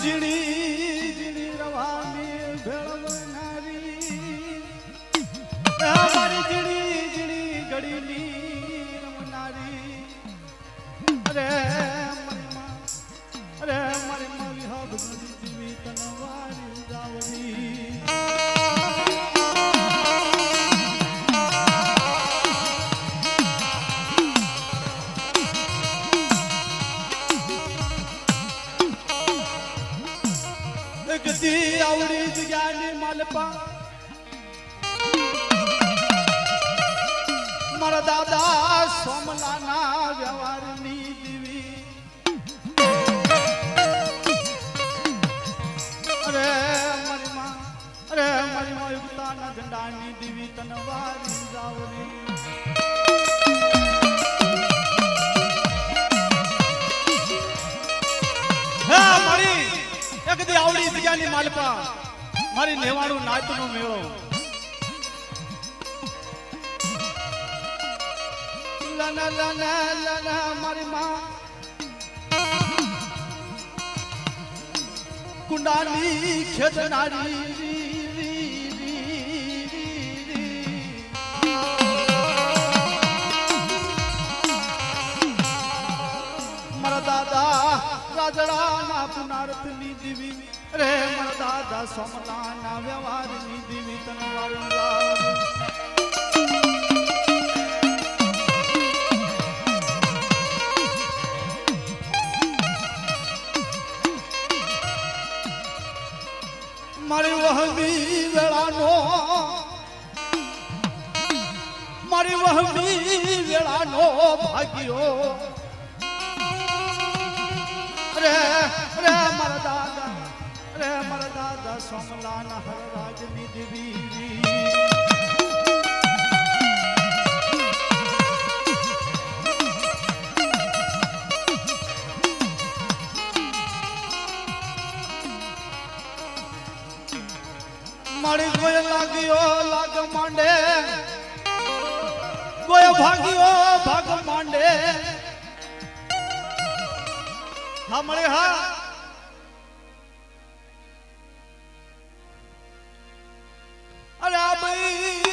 ઝીણી ઝીણી રવાની ભેળવનારી અમારી ઝીણી ઝીણી ઘડીની રમનારી અરે મારી માં વિહબ જીવી તનવારી જાવરી ગદી આવડી જગ્યાની માલપા મારા દાદા સોમલાના વ્યવહારની દીવી અરે મારી માં યુક્તાના ઝંડાની દીવી તનવારી જાવરી કદી આવડી જગ્યાની માલપા મારી નેવાણું નાચનો મેળો લના લના લના મારી માં કુંડાની ખેતનારી મારા દાદા રાજડાના પુનારથની દીવી રે મારા દાદા સોમલાના વ્યવહારની દીવી તનવારી મારી વહમી વેળાનો ભાગ્યો રે મારા દાદા સોમલાના હરરાજની દેવી મારી ગોય લાગ્યો લાગ માંડે ગોય ભાગ્યો ભાગ માંડે હા મળે હા અરે આ ભાઈ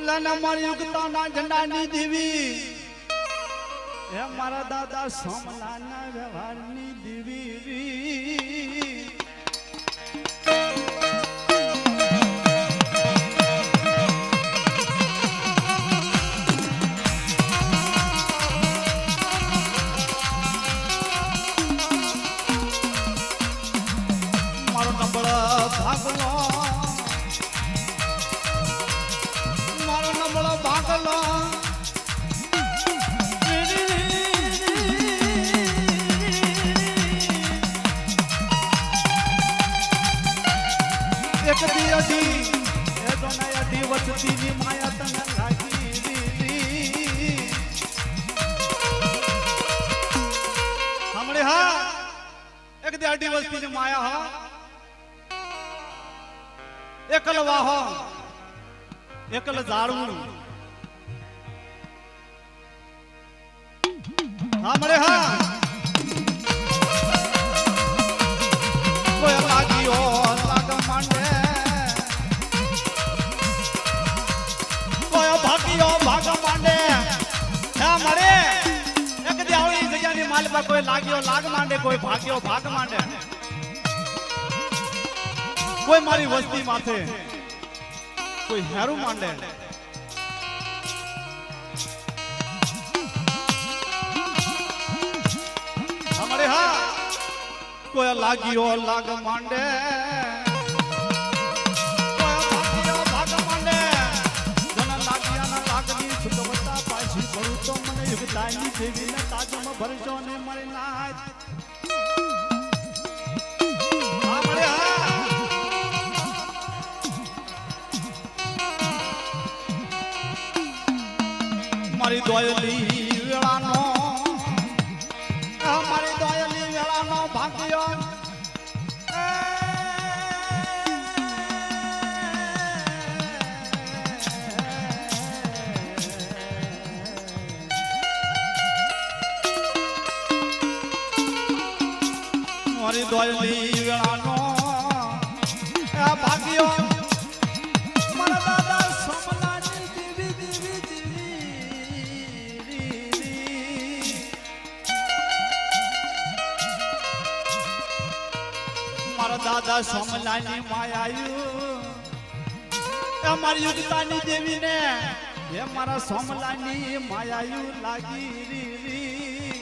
લના મારી યુગતાના ઝંડાની દેવી હે મારા દાદા સોમલાના વ્યવહારની દેવી મારો નંબર ભાગલો મારો નંબર ભાગલો એક દી અઢી એ દોના અઢી વચતીની માયા તને લાગી દીધી સાંભળે હા એક દી અઢી વચતીની માયા હા એકલ વાહો એકલ ઝાડવું સાંભળે હા કોઈ લાગ્યો લાગ માંડે કોઈ ભાગ્યો ભાગ માંડે હા મળે એક દી આવડી જગ્યાની માલપા કોઈ લાગ્યો લાગ માંડે કોઈ ભાગ્યો ભાગ માંડે કોઈ મારી વસ્તી માથે કોઈ હેરું માંડે અમારે હા કોઈ લાગ્યો લાગ માંડે કોઈ ભાગ્યો ભાગ માંડે જના લાગ્યાના લાગની સુગવતા પાછી ભરું તો મને યુગતાની દેવીને તાજમાં ભરજો ને મળી નાય અમારે હા મારી દોયલી વેળાનો મારી દોયલી વેળાનો ભાગ્યો મારી દોયલી વેળાનો ભાગ્યો મારા દાદા સોમલાની દેવી દેવી મારા દાદા સોમલાની માયાયું એ મારી યુગતાની દેવીને એ મારા સોમલાની માયાયું લાગી રી